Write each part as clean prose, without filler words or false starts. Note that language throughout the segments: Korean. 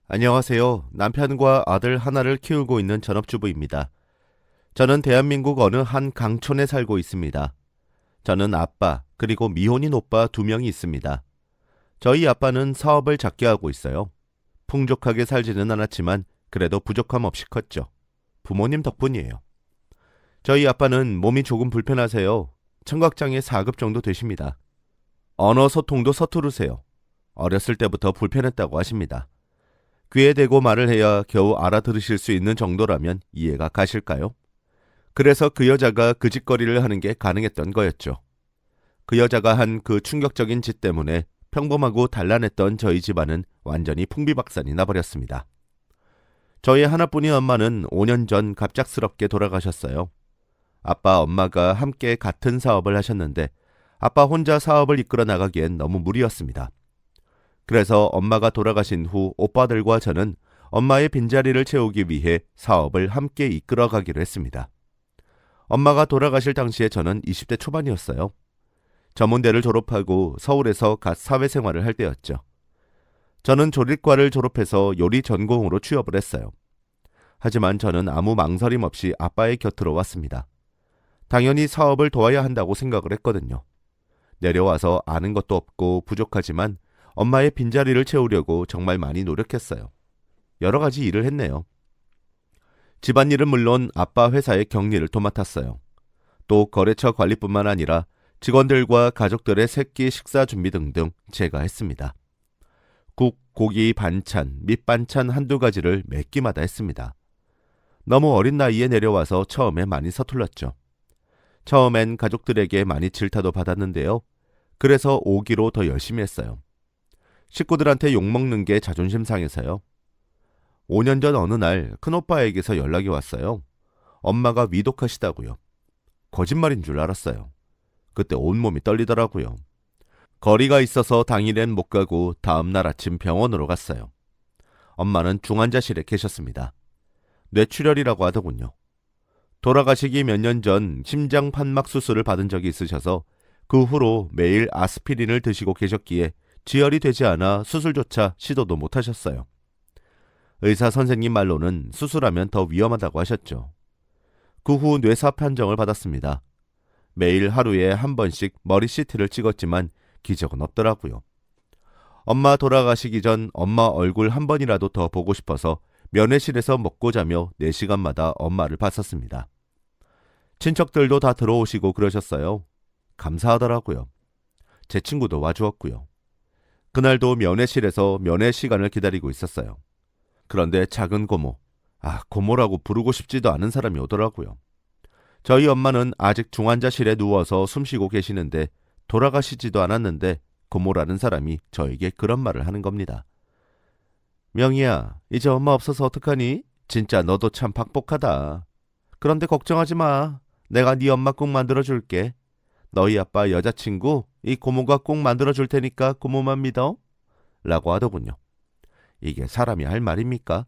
안녕하세요. 남편과 아들 하나를 키우고 있는 전업주부입니다. 저는 대한민국 어느 한 강촌에 살고 있습니다. 저는 아빠, 그리고 미혼인 오빠 2명이 있습니다. 저희 아빠는 사업을 작게 하고 있어요. 풍족하게 살지는 않았지만 그래도 부족함 없이 컸죠. 부모님 덕분이에요. 저희 아빠는 몸이 조금 불편하세요. 청각장애 4급 정도 되십니다. 언어 소통도 서투르세요. 어렸을 때부터 불편했다고 하십니다. 귀에 대고 말을 해야 겨우 알아들으실 수 있는 정도라면 이해가 가실까요? 그래서 그 여자가 그 짓거리를 하는 게 가능했던 거였죠. 그 여자가 한 그 충격적인 짓 때문에 평범하고 단란했던 저희 집안은 완전히 풍비박산이 나버렸습니다. 저희 하나뿐인 엄마는 5년 전 갑작스럽게 돌아가셨어요. 아빠, 엄마가 함께 같은 사업을 하셨는데 아빠 혼자 사업을 이끌어 나가기엔 너무 무리였습니다. 그래서 엄마가 돌아가신 후 오빠들과 저는 엄마의 빈자리를 채우기 위해 사업을 함께 이끌어가기로 했습니다. 엄마가 돌아가실 당시에 저는 20대 초반이었어요. 전문대를 졸업하고 서울에서 갓 사회생활을 할 때였죠. 저는 조리과를 졸업해서 요리 전공으로 취업을 했어요. 하지만 저는 아무 망설임 없이 아빠의 곁으로 왔습니다. 당연히 사업을 도와야 한다고 생각을 했거든요. 내려와서 아는 것도 없고 부족하지만 엄마의 빈자리를 채우려고 정말 많이 노력했어요. 여러 가지 일을 했네요. 집안일은 물론 아빠 회사의 격리를 도맡았어요. 또 거래처 관리뿐만 아니라 직원들과 가족들의 새끼 식사 준비 등등 제가 했습니다. 국, 고기, 반찬, 밑반찬 한두 가지를 매 끼마다 했습니다. 너무 어린 나이에 내려와서 처음에 많이 서툴렀죠. 처음엔 가족들에게 많이 질타도 받았는데요. 그래서 오기로 더 열심히 했어요. 식구들한테 욕먹는 게 자존심 상해서요. 5년 전 어느 날 큰오빠에게서 연락이 왔어요. 엄마가 위독하시다고요. 거짓말인 줄 알았어요. 그때 온몸이 떨리더라고요. 거리가 있어서 당일엔 못 가고 다음날 아침 병원으로 갔어요. 엄마는 중환자실에 계셨습니다. 뇌출혈이라고 하더군요. 돌아가시기 몇 년 전 심장 판막 수술을 받은 적이 있으셔서 그 후로 매일 아스피린을 드시고 계셨기에 지혈이 되지 않아 수술조차 시도도 못 하셨어요. 의사 선생님 말로는 수술하면 더 위험하다고 하셨죠. 그 후 뇌사 판정을 받았습니다. 매일 하루에 한 번씩 머리 CT를 찍었지만 기적은 없더라고요. 엄마 돌아가시기 전 엄마 얼굴 한 번이라도 더 보고 싶어서 면회실에서 먹고 자며 4시간마다 엄마를 봤었습니다. 친척들도 다 들어오시고 그러셨어요. 감사하더라고요. 제 친구도 와주었고요. 그날도 면회실에서 면회 시간을 기다리고 있었어요. 그런데 작은 고모, 고모라고 부르고 싶지도 않은 사람이 오더라고요. 저희 엄마는 아직 중환자실에 누워서 숨쉬고 계시는데 돌아가시지도 않았는데 고모라는 사람이 저에게 그런 말을 하는 겁니다. 명희야, 이제 엄마 없어서 어떡하니? 진짜 너도 참 박복하다. 그런데 걱정하지 마. 내가 네 엄마 꼭 만들어줄게. 너희 아빠 여자친구 이 고모가 꼭 만들어줄 테니까 고모만 믿어. 라고 하더군요. 이게 사람이 할 말입니까?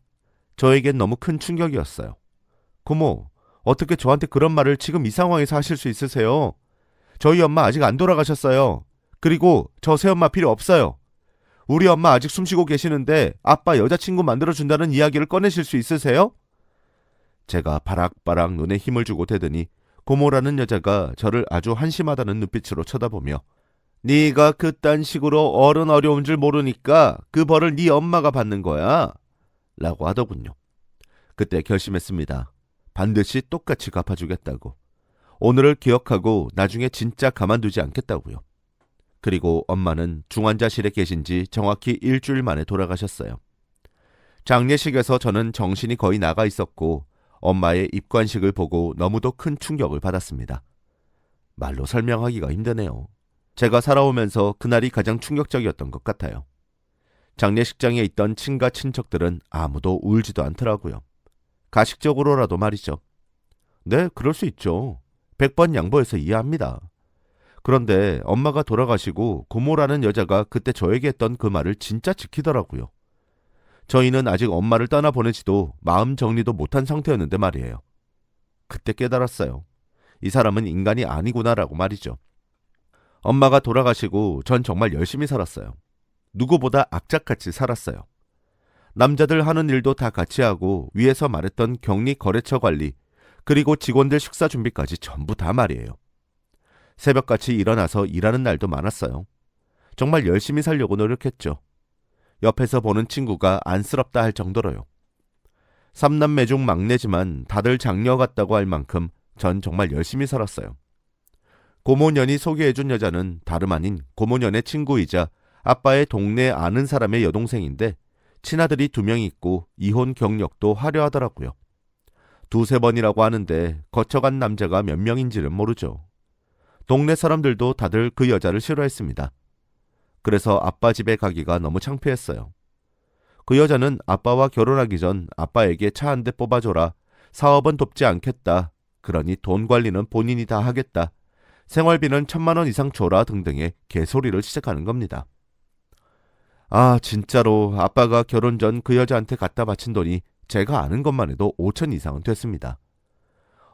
저에겐 너무 큰 충격이었어요. 고모, 어떻게 저한테 그런 말을 지금 이 상황에서 하실 수 있으세요? 저희 엄마 아직 안 돌아가셨어요. 그리고 저 새엄마 필요 없어요. 우리 엄마 아직 숨쉬고 계시는데 아빠 여자친구 만들어준다는 이야기를 꺼내실 수 있으세요? 제가 바락바락 눈에 힘을 주고 대더니 고모라는 여자가 저를 아주 한심하다는 눈빛으로 쳐다보며 네가 그딴 식으로 어른 어려운 줄 모르니까 그 벌을 네 엄마가 받는 거야 라고 하더군요. 그때 결심했습니다. 반드시 똑같이 갚아주겠다고. 오늘을 기억하고 나중에 진짜 가만두지 않겠다고요. 그리고 엄마는 중환자실에 계신 지 정확히 일주일 만에 돌아가셨어요. 장례식에서 저는 정신이 거의 나가 있었고 엄마의 입관식을 보고 너무도 큰 충격을 받았습니다. 말로 설명하기가 힘드네요. 제가 살아오면서 그날이 가장 충격적이었던 것 같아요. 장례식장에 있던 친가 친척들은 아무도 울지도 않더라고요. 가식적으로라도 말이죠. 네, 그럴 수 있죠. 100번 양보해서 이해합니다. 그런데 엄마가 돌아가시고 고모라는 여자가 그때 저에게 했던 그 말을 진짜 지키더라고요. 저희는 아직 엄마를 떠나보내지도 마음 정리도 못한 상태였는데 말이에요. 그때 깨달았어요. 이 사람은 인간이 아니구나라고 말이죠. 엄마가 돌아가시고 전 정말 열심히 살았어요. 누구보다 악착같이 살았어요. 남자들 하는 일도 다 같이 하고 위에서 말했던 격리 거래처 관리, 그리고 직원들 식사 준비까지 전부 다 말이에요. 새벽같이 일어나서 일하는 날도 많았어요. 정말 열심히 살려고 노력했죠. 옆에서 보는 친구가 안쓰럽다 할 정도로요. 삼남매 중 막내지만 다들 장녀 같다고 할 만큼 전 정말 열심히 살았어요. 고모년이 소개해준 여자는 다름 아닌 고모년의 친구이자 아빠의 동네 아는 사람의 여동생인데 친아들이 2명 있고 이혼 경력도 화려하더라고요. 2-3번이라고 하는데 거쳐간 남자가 몇 명인지는 모르죠. 동네 사람들도 다들 그 여자를 싫어했습니다. 그래서 아빠 집에 가기가 너무 창피했어요. 그 여자는 아빠와 결혼하기 전 아빠에게 차 한 대 뽑아줘라, 사업은 돕지 않겠다, 그러니 돈 관리는 본인이 다 하겠다, 생활비는 1,000만 원 이상 줘라 등등의 개소리를 시작하는 겁니다. 아, 진짜로 아빠가 결혼 전 그 여자한테 갖다 바친 돈이 제가 아는 것만 해도 5천 이상은 됐습니다.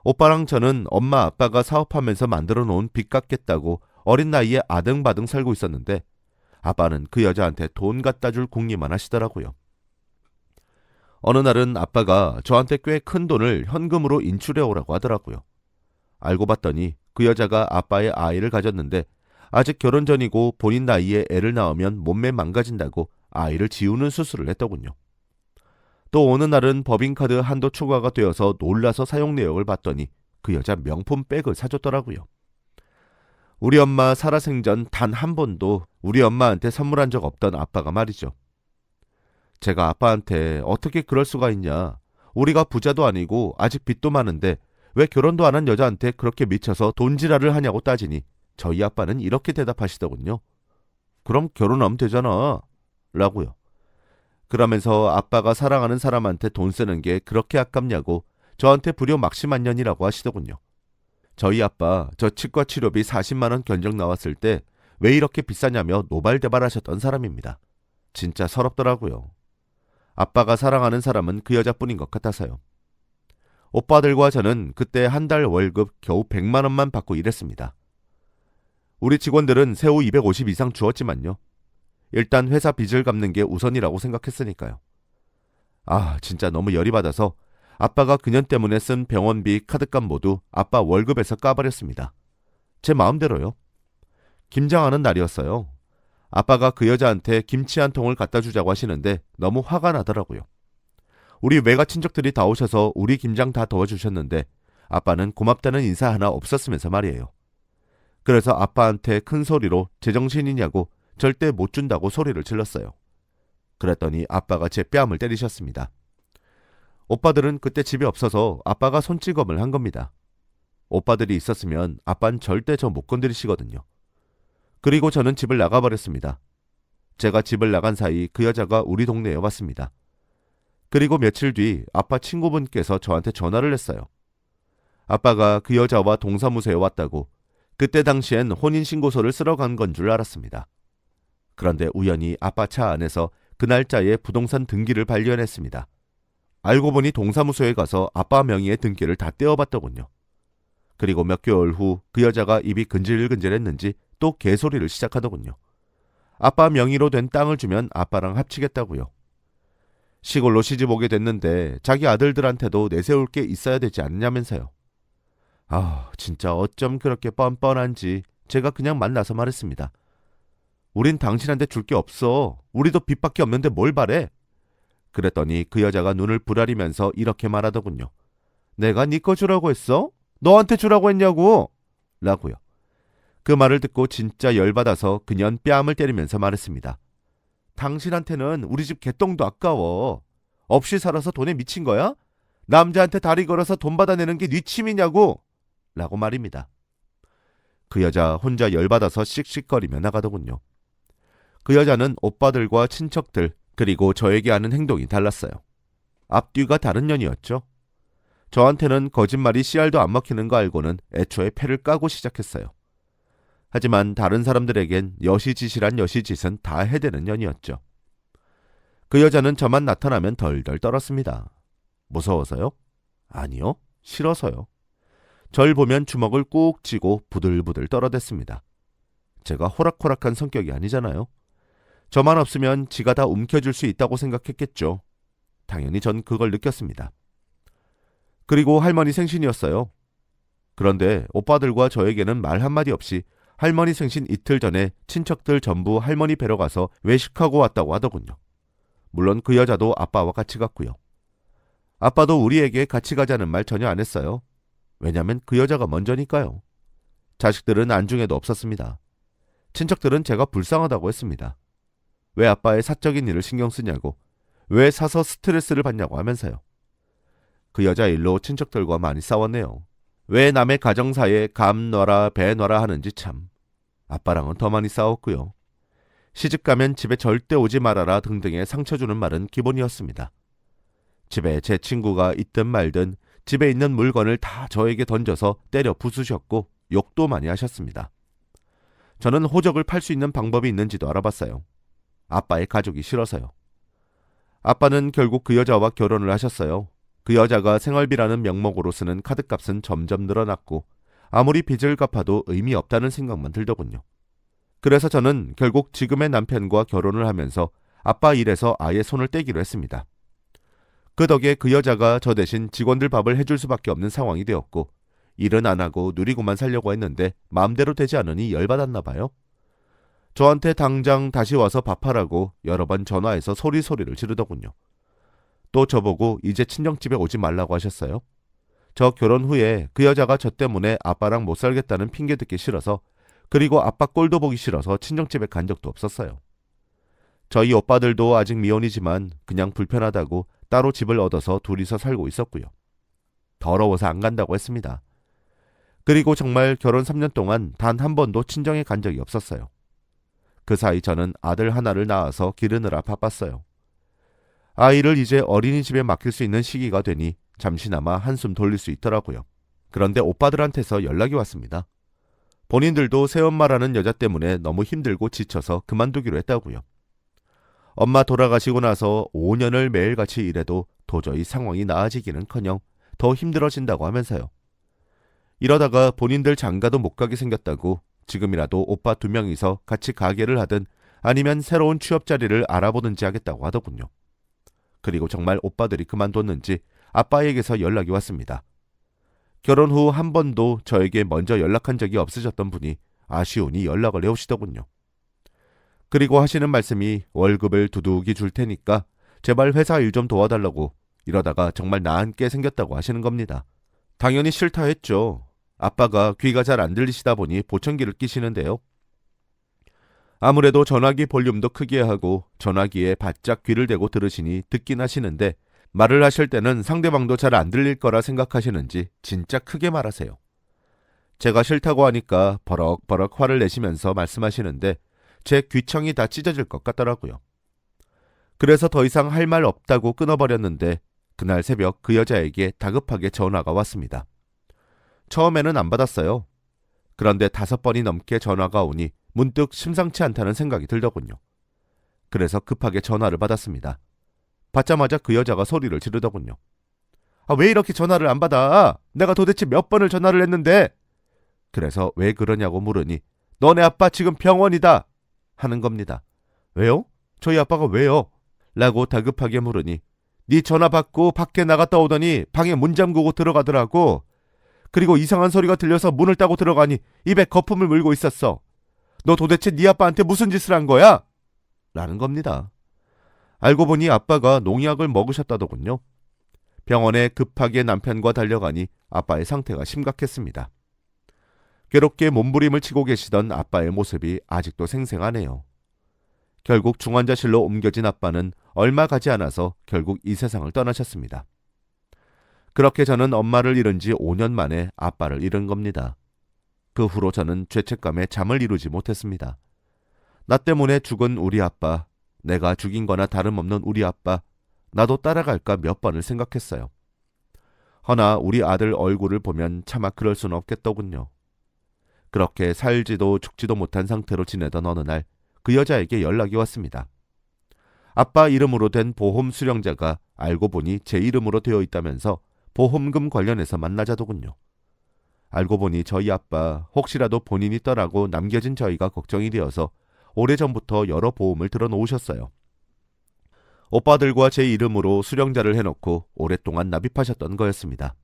오빠랑 저는 엄마 아빠가 사업하면서 만들어 놓은 빚 갚겠다고 어린 나이에 아등바등 살고 있었는데 아빠는 그 여자한테 돈 갖다 줄 궁리만 하시더라고요. 어느 날은 아빠가 저한테 꽤 큰 돈을 현금으로 인출해 오라고 하더라고요. 알고 봤더니 그 여자가 아빠의 아이를 가졌는데 아직 결혼 전이고 본인 나이에 애를 낳으면 몸매 망가진다고 아이를 지우는 수술을 했더군요. 또 어느 날은 법인카드 한도 초과가 되어서 놀라서 사용 내역을 봤더니 그 여자 명품 백을 사줬더라고요. 우리 엄마 살아생전 단 한 번도 우리 엄마한테 선물한 적 없던 아빠가 말이죠. 제가 아빠한테 어떻게 그럴 수가 있냐, 우리가 부자도 아니고 아직 빚도 많은데 왜 결혼도 안 한 여자한테 그렇게 미쳐서 돈지랄을 하냐고 따지니 저희 아빠는 이렇게 대답하시더군요. 그럼 결혼하면 되잖아 라고요. 그러면서 아빠가 사랑하는 사람한테 돈 쓰는 게 그렇게 아깝냐고 저한테 불효 막심한년이라고 하시더군요. 저희 아빠 저 치과 치료비 40만 원 견적 나왔을 때 왜 이렇게 비싸냐며 노발대발하셨던 사람입니다. 진짜 서럽더라고요. 아빠가 사랑하는 사람은 그 여자뿐인 것 같아서요. 오빠들과 저는 그때 한 달 월급 겨우 100만 원만 받고 일했습니다. 우리 직원들은 새우 250 이상 주었지만요. 일단 회사 빚을 갚는 게 우선이라고 생각했으니까요. 아, 진짜 너무 열이 받아서 아빠가 그년 때문에 쓴 병원비, 카드값 모두 아빠 월급에서 까버렸습니다. 제 마음대로요. 김장하는 날이었어요. 아빠가 그 여자한테 김치 한 통을 갖다 주자고 하시는데 너무 화가 나더라고요. 우리 외가 친척들이 다 오셔서 우리 김장 다 도와주셨는데 아빠는 고맙다는 인사 하나 없었으면서 말이에요. 그래서 아빠한테 큰 소리로 제정신이냐고 절대 못 준다고 소리를 질렀어요. 그랬더니 아빠가 제 뺨을 때리셨습니다. 오빠들은 그때 집에 없어서 아빠가 손찌검을 한 겁니다. 오빠들이 있었으면 아빠는 절대 저 못 건드리시거든요. 그리고 저는 집을 나가버렸습니다. 제가 집을 나간 사이 그 여자가 우리 동네에 왔습니다. 그리고 며칠 뒤 아빠 친구분께서 저한테 전화를 했어요. 아빠가 그 여자와 동사무소에 왔다고, 그때 당시엔 혼인신고서를 쓰러 간 건 줄 알았습니다. 그런데 우연히 아빠 차 안에서 그 날짜에 부동산 등기를 발견했습니다. 알고 보니 동사무소에 가서 아빠 명의의 등기를 다 떼어봤더군요. 그리고 몇 개월 후 그 여자가 입이 근질근질했는지 또 개소리를 시작하더군요. 아빠 명의로 된 땅을 주면 아빠랑 합치겠다고요. 시골로 시집 오게 됐는데 자기 아들들한테도 내세울 게 있어야 되지 않냐면서요. 아, 진짜 어쩜 그렇게 뻔뻔한지 제가 그냥 만나서 말했습니다. 우린 당신한테 줄 게 없어. 우리도 빚밖에 없는데 뭘 바래? 그랬더니 그 여자가 눈을 부라리면서 이렇게 말하더군요. 내가 네 거 주라고 했어? 너한테 주라고 했냐고? 라고요. 그 말을 듣고 진짜 열받아서 그년 뺨을 때리면서 말했습니다. 당신한테는 우리 집 개똥도 아까워. 없이 살아서 돈에 미친 거야? 남자한테 다리 걸어서 돈 받아내는 게 네 취미냐고? 라고 말입니다. 그 여자 혼자 열받아서 씩씩거리며 나가더군요. 그 여자는 오빠들과 친척들 그리고 저에게 하는 행동이 달랐어요. 앞뒤가 다른 년이었죠. 저한테는 거짓말이 씨알도 안 먹히는 거 알고는 애초에 패를 까고 시작했어요. 하지만 다른 사람들에겐 여시짓이란 여시짓은 다 해대는 년이었죠. 그 여자는 저만 나타나면 덜덜 떨었습니다. 무서워서요? 아니요, 싫어서요. 절 보면 주먹을 꾹 쥐고 부들부들 떨어댔습니다. 제가 호락호락한 성격이 아니잖아요. 저만 없으면 지가 다 움켜줄 수 있다고 생각했겠죠. 당연히 전 그걸 느꼈습니다. 그리고 할머니 생신이었어요. 그런데 오빠들과 저에게는 말 한마디 없이 할머니 생신 이틀 전에 친척들 전부 할머니 뵈러 가서 외식하고 왔다고 하더군요. 물론 그 여자도 아빠와 같이 갔고요. 아빠도 우리에게 같이 가자는 말 전혀 안 했어요. 왜냐면 그 여자가 먼저니까요. 자식들은 안중에도 없었습니다. 친척들은 제가 불쌍하다고 했습니다. 왜 아빠의 사적인 일을 신경 쓰냐고, 왜 사서 스트레스를 받냐고 하면서요. 그 여자 일로 친척들과 많이 싸웠네요. 왜 남의 가정사에 감 놔라 배 놔라 하는지 참. 아빠랑은 더 많이 싸웠고요. 시집 가면 집에 절대 오지 말아라 등등의 상처 주는 말은 기본이었습니다. 집에 제 친구가 있든 말든 집에 있는 물건을 다 저에게 던져서 때려 부수셨고 욕도 많이 하셨습니다. 저는 호적을 팔 수 있는 방법이 있는지도 알아봤어요. 아빠의 가족이 싫어서요. 아빠는 결국 그 여자와 결혼을 하셨어요. 그 여자가 생활비라는 명목으로 쓰는 카드값은 점점 늘어났고 아무리 빚을 갚아도 의미 없다는 생각만 들더군요. 그래서 저는 결국 지금의 남편과 결혼을 하면서 아빠 일에서 아예 손을 떼기로 했습니다. 그 덕에 그 여자가 저 대신 직원들 밥을 해줄 수밖에 없는 상황이 되었고 일은 안 하고 누리고만 살려고 했는데 마음대로 되지 않으니 열받았나 봐요. 저한테 당장 다시 와서 밥하라고 여러 번 전화해서 소리소리를 지르더군요. 또 저보고 이제 친정집에 오지 말라고 하셨어요. 저 결혼 후에 그 여자가 저 때문에 아빠랑 못 살겠다는 핑계 듣기 싫어서, 그리고 아빠 꼴도 보기 싫어서 친정집에 간 적도 없었어요. 저희 오빠들도 아직 미혼이지만 그냥 불편하다고 따로 집을 얻어서 둘이서 살고 있었고요. 더러워서 안 간다고 했습니다. 그리고 정말 결혼 3년 동안 단 한 번도 친정에 간 적이 없었어요. 그 사이 저는 아들 하나를 낳아서 기르느라 바빴어요. 아이를 이제 어린이집에 맡길 수 있는 시기가 되니 잠시나마 한숨 돌릴 수 있더라고요. 그런데 오빠들한테서 연락이 왔습니다. 본인들도 새엄마라는 여자 때문에 너무 힘들고 지쳐서 그만두기로 했다고요. 엄마 돌아가시고 나서 5년을 매일같이 일해도 도저히 상황이 나아지기는커녕 더 힘들어진다고 하면서요. 이러다가 본인들 장가도 못 가게 생겼다고 지금이라도 오빠 2명이서 같이 가게를 하든 아니면 새로운 취업 자리를 알아보든지 하겠다고 하더군요. 그리고 정말 오빠들이 그만뒀는지 아빠에게서 연락이 왔습니다. 결혼 후 한 번도 저에게 먼저 연락한 적이 없으셨던 분이 아쉬우니 연락을 해오시더군요. 그리고 하시는 말씀이 월급을 두둑이 줄 테니까 제발 회사 일 좀 도와달라고, 이러다가 정말 나앉게 생겼다고 하시는 겁니다. 당연히 싫다 했죠. 아빠가 귀가 잘 안 들리시다 보니 보청기를 끼시는데요. 아무래도 전화기 볼륨도 크게 하고 전화기에 바짝 귀를 대고 들으시니 듣긴 하시는데 말을 하실 때는 상대방도 잘 안 들릴 거라 생각하시는지 진짜 크게 말하세요. 제가 싫다고 하니까 버럭버럭 화를 내시면서 말씀하시는데 제 귀청이 다 찢어질 것 같더라고요. 그래서 더 이상 할 말 없다고 끊어버렸는데 그날 새벽 그 여자에게 다급하게 전화가 왔습니다. 처음에는 안 받았어요. 그런데 5번이 넘게 전화가 오니 문득 심상치 않다는 생각이 들더군요. 그래서 급하게 전화를 받았습니다. 받자마자 그 여자가 소리를 지르더군요. 왜 이렇게 전화를 안 받아? 내가 도대체 몇 번을 전화를 했는데? 그래서 왜 그러냐고 물으니 너네 아빠 지금 병원이다 하는 겁니다. 왜요? 저희 아빠가 왜요? 라고 다급하게 물으니 네 전화 받고 밖에 나갔다 오더니 방에 문 잠그고 들어가더라고. 그리고 이상한 소리가 들려서 문을 따고 들어가니 입에 거품을 물고 있었어. 너 도대체 네 아빠한테 무슨 짓을 한 거야? 라는 겁니다. 알고 보니 아빠가 농약을 먹으셨다더군요. 병원에 급하게 남편과 달려가니 아빠의 상태가 심각했습니다. 괴롭게 몸부림을 치고 계시던 아빠의 모습이 아직도 생생하네요. 결국 중환자실로 옮겨진 아빠는 얼마 가지 않아서 결국 이 세상을 떠나셨습니다. 그렇게 저는 엄마를 잃은 지 5년 만에 아빠를 잃은 겁니다. 그 후로 저는 죄책감에 잠을 이루지 못했습니다. 나 때문에 죽은 우리 아빠, 내가 죽인 거나 다름없는 우리 아빠, 나도 따라갈까 몇 번을 생각했어요. 허나 우리 아들 얼굴을 보면 차마 그럴 수는 없겠더군요. 그렇게 살지도 죽지도 못한 상태로 지내던 어느 날 그 여자에게 연락이 왔습니다. 아빠 이름으로 된 보험 수령자가 알고 보니 제 이름으로 되어 있다면서 보험금 관련해서 만나자더군요. 알고 보니 저희 아빠 혹시라도 본인이 떠나고 남겨진 저희가 걱정이 되어서 오래전부터 여러 보험을 들어놓으셨어요. 오빠들과 제 이름으로 수령자를 해놓고 오랫동안 납입하셨던 거였습니다.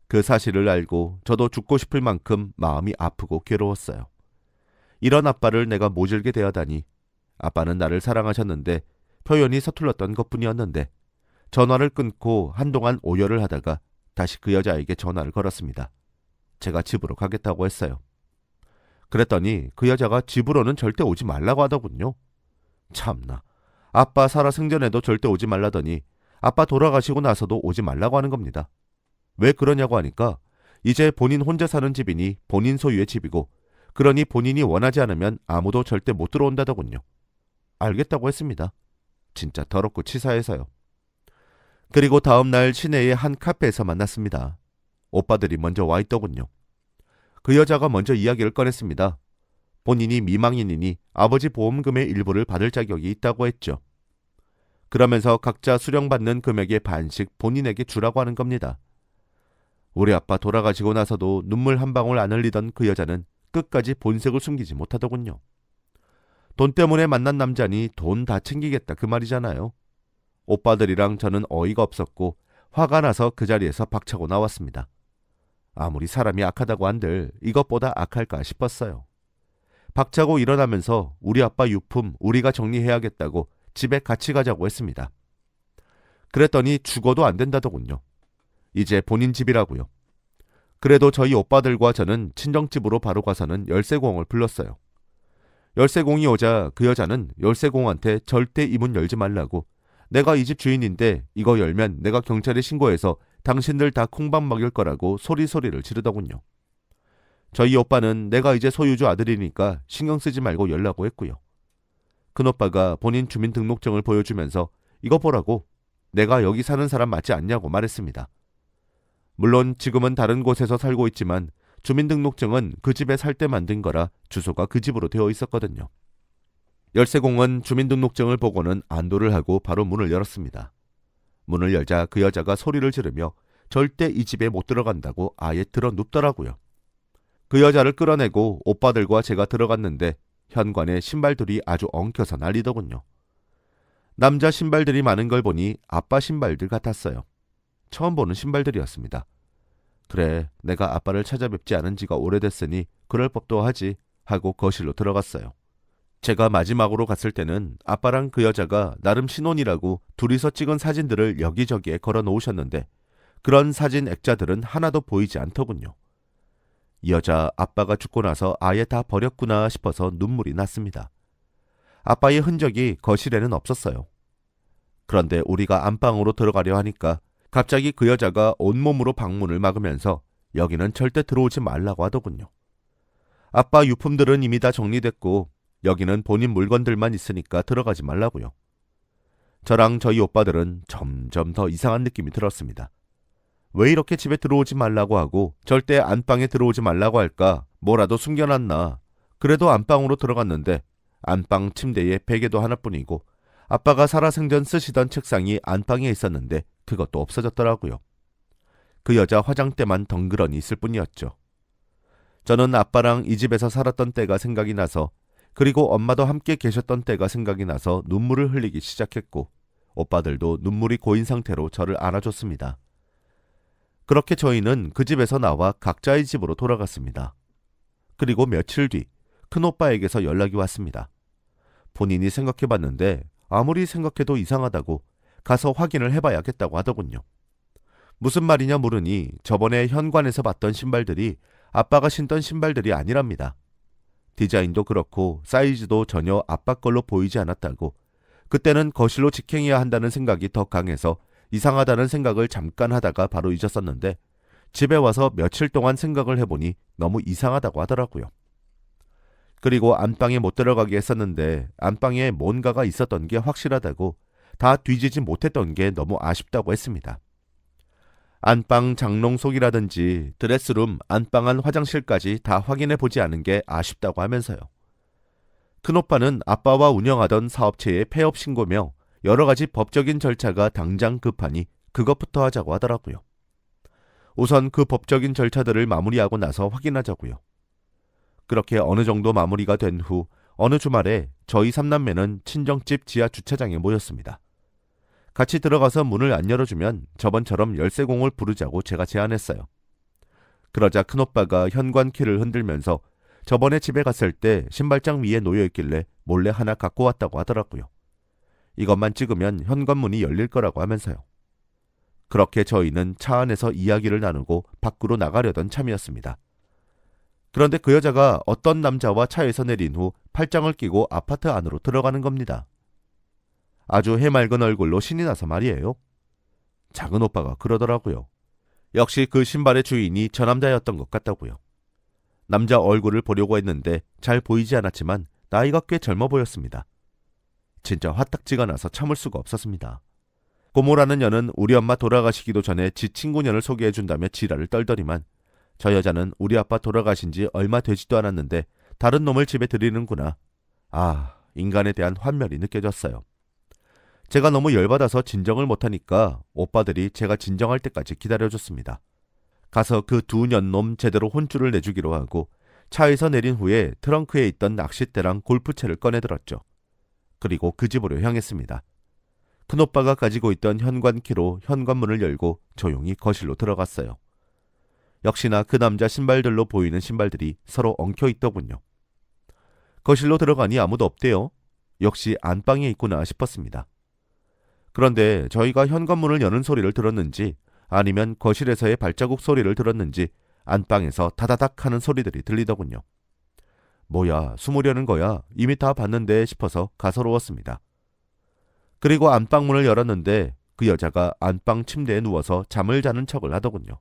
그 사실을 알고 저도 죽고 싶을 만큼 마음이 아프고 괴로웠어요. 이런 아빠를 내가 모질게 대하다니. 아빠는 나를 사랑하셨는데 표현이 서툴렀던 것뿐이었는데 전화를 끊고 한동안 오열을 하다가 다시 그 여자에게 전화를 걸었습니다. 제가 집으로 가겠다고 했어요. 그랬더니 그 여자가 집으로는 절대 오지 말라고 하더군요. 참나. 아빠 살아 생전에도 절대 오지 말라더니 아빠 돌아가시고 나서도 오지 말라고 하는 겁니다. 왜 그러냐고 하니까 이제 본인 혼자 사는 집이니 본인 소유의 집이고 그러니 본인이 원하지 않으면 아무도 절대 못 들어온다더군요. 알겠다고 했습니다. 진짜 더럽고 치사해서요. 그리고 다음 날 시내의 한 카페에서 만났습니다. 오빠들이 먼저 와 있더군요. 그 여자가 먼저 이야기를 꺼냈습니다. 본인이 미망인이니 아버지 보험금의 일부를 받을 자격이 있다고 했죠. 그러면서 각자 수령받는 금액의 반씩 본인에게 주라고 하는 겁니다. 우리 아빠 돌아가시고 나서도 눈물 한 방울 안 흘리던 그 여자는 끝까지 본색을 숨기지 못하더군요. 돈 때문에 만난 남자니 돈 다 챙기겠다 그 말이잖아요. 오빠들이랑 저는 어이가 없었고 화가 나서 그 자리에서 박차고 나왔습니다. 아무리 사람이 악하다고 한들 이것보다 악할까 싶었어요. 박차고 일어나면서 우리 아빠 유품 우리가 정리해야겠다고 집에 같이 가자고 했습니다. 그랬더니 죽어도 안 된다더군요. 이제 본인 집이라고요. 그래도 저희 오빠들과 저는 친정집으로 바로 가서는 열쇠공을 불렀어요. 열쇠공이 오자 그 여자는 열쇠공한테 절대 이 문 열지 말라고, 내가 이 집 주인인데 이거 열면 내가 경찰에 신고해서 당신들 다 콩밥 먹일 거라고 소리소리를 지르더군요. 저희 오빠는 내가 이제 소유주 아들이니까 신경 쓰지 말고 열라고 했고요. 큰 오빠가 본인 주민등록증을 보여주면서 이거 보라고, 내가 여기 사는 사람 맞지 않냐고 말했습니다. 물론 지금은 다른 곳에서 살고 있지만 주민등록증은 그 집에 살 때 만든 거라 주소가 그 집으로 되어 있었거든요. 열쇠공은 주민등록증을 보고는 안도를 하고 바로 문을 열었습니다. 문을 열자 그 여자가 소리를 지르며 절대 이 집에 못 들어간다고 아예 들어 눕더라고요. 그 여자를 끌어내고 오빠들과 제가 들어갔는데 현관에 신발들이 아주 엉켜서 난리더군요. 남자 신발들이 많은 걸 보니 아빠 신발들 같았어요. 처음 보는 신발들이었습니다. 그래, 내가 아빠를 찾아뵙지 않은 지가 오래됐으니 그럴 법도 하지 하고 거실로 들어갔어요. 제가 마지막으로 갔을 때는 아빠랑 그 여자가 나름 신혼이라고 둘이서 찍은 사진들을 여기저기에 걸어 놓으셨는데 그런 사진 액자들은 하나도 보이지 않더군요. 이 여자 아빠가 죽고 나서 아예 다 버렸구나 싶어서 눈물이 났습니다. 아빠의 흔적이 거실에는 없었어요. 그런데 우리가 안방으로 들어가려 하니까 갑자기 그 여자가 온몸으로 방문을 막으면서 여기는 절대 들어오지 말라고 하더군요. 아빠 유품들은 이미 다 정리됐고 여기는 본인 물건들만 있으니까 들어가지 말라고요. 저랑 저희 오빠들은 점점 더 이상한 느낌이 들었습니다. 왜 이렇게 집에 들어오지 말라고 하고 절대 안방에 들어오지 말라고 할까? 뭐라도 숨겨놨나? 그래도 안방으로 들어갔는데 안방 침대에 베개도 하나뿐이고 아빠가 살아생전 쓰시던 책상이 안방에 있었는데 그것도 없어졌더라고요. 그 여자 화장대만 덩그러니 있을 뿐이었죠. 저는 아빠랑 이 집에서 살았던 때가 생각이 나서, 그리고 엄마도 함께 계셨던 때가 생각이 나서 눈물을 흘리기 시작했고 오빠들도 눈물이 고인 상태로 저를 안아줬습니다. 그렇게 저희는 그 집에서 나와 각자의 집으로 돌아갔습니다. 그리고 며칠 뒤 큰오빠에게서 연락이 왔습니다. 본인이 생각해봤는데 아무리 생각해도 이상하다고 가서 확인을 해봐야겠다고 하더군요. 무슨 말이냐 물으니 저번에 현관에서 봤던 신발들이 아빠가 신던 신발들이 아니랍니다. 디자인도 그렇고 사이즈도 전혀 아빠 걸로 보이지 않았다고, 그때는 거실로 직행해야 한다는 생각이 더 강해서 이상하다는 생각을 잠깐 하다가 바로 잊었었는데 집에 와서 며칠 동안 생각을 해보니 너무 이상하다고 하더라고요. 그리고 안방에 못 들어가게 했었는데 안방에 뭔가가 있었던 게 확실하다고, 다 뒤지지 못했던 게 너무 아쉽다고 했습니다. 안방 장롱 속이라든지 드레스룸, 안방 안 화장실까지 다 확인해보지 않은 게 아쉽다고 하면서요. 큰오빠는 아빠와 운영하던 사업체의 폐업 신고며 여러 가지 법적인 절차가 당장 급하니 그것부터 하자고 하더라고요. 우선 그 법적인 절차들을 마무리하고 나서 확인하자고요. 그렇게 어느 정도 마무리가 된 후 어느 주말에 저희 삼남매는 친정집 지하 주차장에 모였습니다. 같이 들어가서 문을 안 열어주면 저번처럼 열쇠공을 부르자고 제가 제안했어요. 그러자 큰오빠가 현관키를 흔들면서 저번에 집에 갔을 때 신발장 위에 놓여있길래 몰래 하나 갖고 왔다고 하더라고요. 이것만 찍으면 현관문이 열릴 거라고 하면서요. 그렇게 저희는 차 안에서 이야기를 나누고 밖으로 나가려던 참이었습니다. 그런데 그 여자가 어떤 남자와 차에서 내린 후 팔짱을 끼고 아파트 안으로 들어가는 겁니다. 아주 해맑은 얼굴로 신이 나서 말이에요. 작은 오빠가 그러더라고요. 역시 그 신발의 주인이 저 남자였던 것 같다고요. 남자 얼굴을 보려고 했는데 잘 보이지 않았지만 나이가 꽤 젊어 보였습니다. 진짜 화딱지가 나서 참을 수가 없었습니다. 고모라는 년은 우리 엄마 돌아가시기도 전에 지 친구년을 소개해준다며 지랄을 떨더니만 저 여자는 우리 아빠 돌아가신 지 얼마 되지도 않았는데 다른 놈을 집에 들이는구나. 아, 인간에 대한 환멸이 느껴졌어요. 제가 너무 열받아서 진정을 못하니까 오빠들이 제가 진정할 때까지 기다려줬습니다. 가서 그 두 년놈 제대로 혼쭐을 내주기로 하고 차에서 내린 후에 트렁크에 있던 낚싯대랑 골프채를 꺼내들었죠. 그리고 그 집으로 향했습니다. 큰오빠가 가지고 있던 현관키로 현관문을 열고 조용히 거실로 들어갔어요. 역시나 그 남자 신발들로 보이는 신발들이 서로 엉켜 있더군요. 거실로 들어가니 아무도 없대요. 역시 안방에 있구나 싶었습니다. 그런데 저희가 현관문을 여는 소리를 들었는지 아니면 거실에서의 발자국 소리를 들었는지 안방에서 다다닥 하는 소리들이 들리더군요. 뭐야, 숨으려는 거야? 이미 다 봤는데 싶어서 가소로웠습니다. 그리고 안방문을 열었는데 그 여자가 안방 침대에 누워서 잠을 자는 척을 하더군요.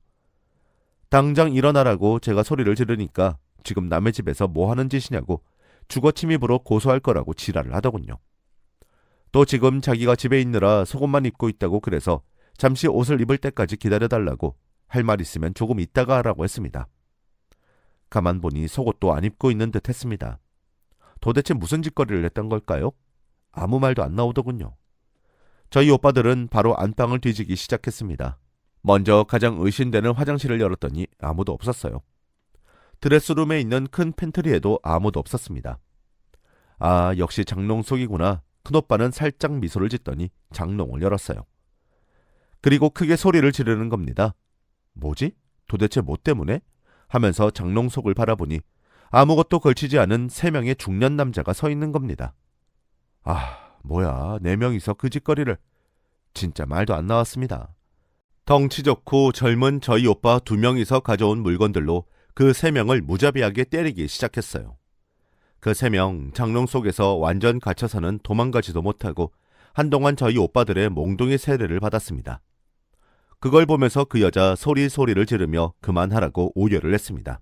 당장 일어나라고 제가 소리를 지르니까 지금 남의 집에서 뭐 하는 짓이냐고 주거침입으로 고소할 거라고 지랄을 하더군요. 또 지금 자기가 집에 있느라 속옷만 입고 있다고 그래서 잠시 옷을 입을 때까지 기다려달라고 할 말 있으면 조금 이따가 하라고 했습니다. 가만 보니 속옷도 안 입고 있는 듯 했습니다. 도대체 무슨 짓거리를 했던 걸까요? 아무 말도 안 나오더군요. 저희 오빠들은 바로 안방을 뒤지기 시작했습니다. 먼저 가장 의심되는 화장실을 열었더니 아무도 없었어요. 드레스룸에 있는 큰 팬트리에도 아무도 없었습니다. 아, 역시 장롱 속이구나. 큰오빠는 살짝 미소를 짓더니 장롱을 열었어요. 그리고 크게 소리를 지르는 겁니다. 뭐지? 도대체 뭐 때문에? 하면서 장롱 속을 바라보니 아무것도 걸치지 않은 3명의 중년 남자가 서 있는 겁니다. 아, 뭐야, 4명이서 그 짓거리를. 진짜 말도 안 나왔습니다. 덩치 좋고 젊은 저희 오빠 2명이서 가져온 물건들로 그 3명을 무자비하게 때리기 시작했어요. 그 3명 장롱 속에서 완전 갇혀서는 도망가지도 못하고 한동안 저희 오빠들의 몽둥이 세례를 받았습니다. 그걸 보면서 그 여자 소리를 지르며 그만하라고 오열을 했습니다.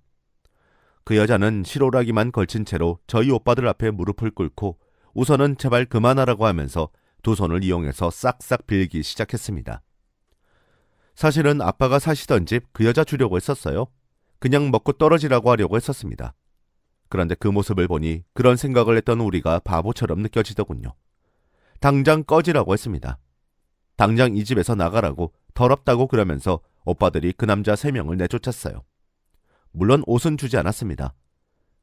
그 여자는 실오라기만 걸친 채로 저희 오빠들 앞에 무릎을 꿇고 우선은 제발 그만하라고 하면서 두 손을 이용해서 싹싹 빌기 시작했습니다. 사실은 아빠가 사시던 집 그 여자 주려고 했었어요. 그냥 먹고 떨어지라고 하려고 했었습니다. 그런데 그 모습을 보니 그런 생각을 했던 우리가 바보처럼 느껴지더군요. 당장 꺼지라고 했습니다. 당장 이 집에서 나가라고 더럽다고 그러면서 오빠들이 그 남자 3명을 내쫓았어요. 물론 옷은 주지 않았습니다.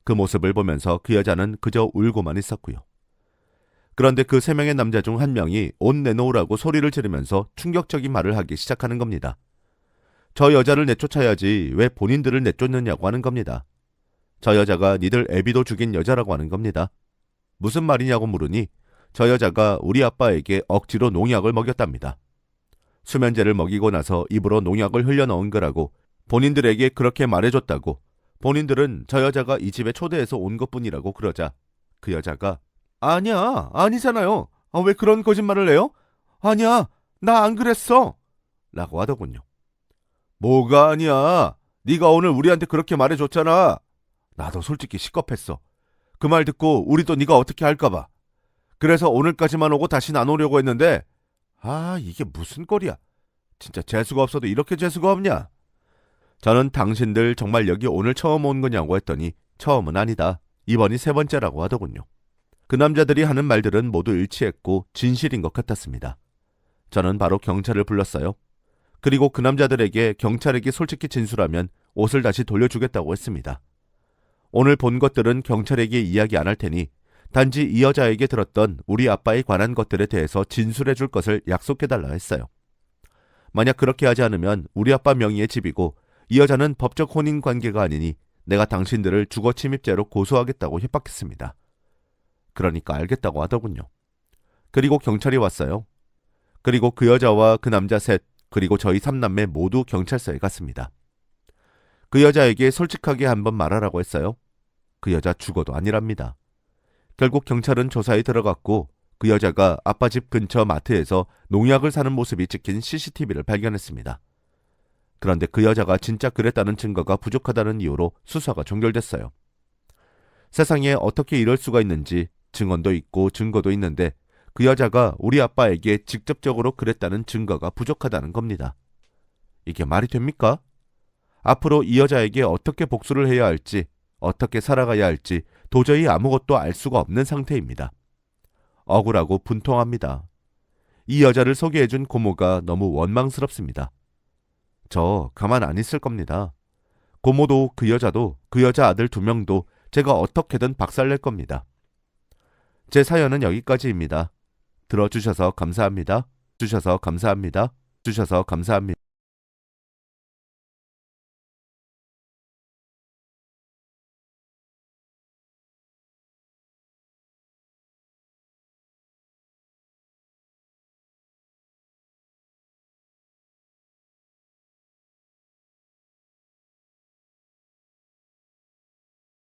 그 모습을 보면서 그 여자는 그저 울고만 있었고요. 그런데 그 3명의 남자 중 한 명이 옷 내놓으라고 소리를 지르면서 충격적인 말을 하기 시작하는 겁니다. 저 여자를 내쫓아야지 왜 본인들을 내쫓느냐고 하는 겁니다. 저 여자가 니들 애비도 죽인 여자라고 하는 겁니다. 무슨 말이냐고 물으니 저 여자가 우리 아빠에게 억지로 농약을 먹였답니다. 수면제를 먹이고 나서 입으로 농약을 흘려넣은 거라고 본인들에게 그렇게 말해줬다고 본인들은 저 여자가 이 집에 초대해서 온 것뿐이라고 그러자 그 여자가 아니야, 아니잖아요. 왜 그런 거짓말을 해요? 아니야, 나 안 그랬어. 라고 하더군요. 뭐가 아니야. 네가 오늘 우리한테 그렇게 말해줬잖아. 나도 솔직히 식겁했어. 그 말 듣고 우리도 네가 어떻게 할까봐. 그래서 오늘까지만 오고 다시는 안 오려고 했는데 아, 이게 무슨 꼴이야. 진짜 재수가 없어도 이렇게 재수가 없냐. 저는 당신들 정말 여기 오늘 처음 온 거냐고 했더니 처음은 아니다. 이번이 3번째라고 하더군요. 그 남자들이 하는 말들은 모두 일치했고 진실인 것 같았습니다. 저는 바로 경찰을 불렀어요. 그리고 그 남자들에게 경찰에게 솔직히 진술하면 옷을 다시 돌려주겠다고 했습니다. 오늘 본 것들은 경찰에게 이야기 안 할 테니 단지 이 여자에게 들었던 우리 아빠에 관한 것들에 대해서 진술해 줄 것을 약속해달라 했어요. 만약 그렇게 하지 않으면 우리 아빠 명의의 집이고 이 여자는 법적 혼인 관계가 아니니 내가 당신들을 주거 침입죄로 고소하겠다고 협박했습니다. 그러니까 알겠다고 하더군요. 그리고 경찰이 왔어요. 그리고 그 여자와 그 남자 셋, 그리고 저희 3남매 모두 경찰서에 갔습니다. 그 여자에게 솔직하게 한번 말하라고 했어요. 그 여자 죽어도 아니랍니다. 결국 경찰은 조사에 들어갔고 그 여자가 아빠 집 근처 마트에서 농약을 사는 모습이 찍힌 CCTV를 발견했습니다. 그런데 그 여자가 진짜 그랬다는 증거가 부족하다는 이유로 수사가 종결됐어요. 세상에 어떻게 이럴 수가 있는지 증언도 있고 증거도 있는데 그 여자가 우리 아빠에게 직접적으로 그랬다는 증거가 부족하다는 겁니다. 이게 말이 됩니까? 앞으로 이 여자에게 어떻게 복수를 해야 할지, 어떻게 살아가야 할지 도저히 아무것도 알 수가 없는 상태입니다. 억울하고 분통합니다. 이 여자를 소개해준 고모가 너무 원망스럽습니다. 저 가만 안 있을 겁니다. 고모도 그 여자도 그 여자 아들 2명도 제가 어떻게든 박살낼 겁니다. 제 사연은 여기까지입니다. 들어주셔서 감사합니다. 주셔서 감사합니다.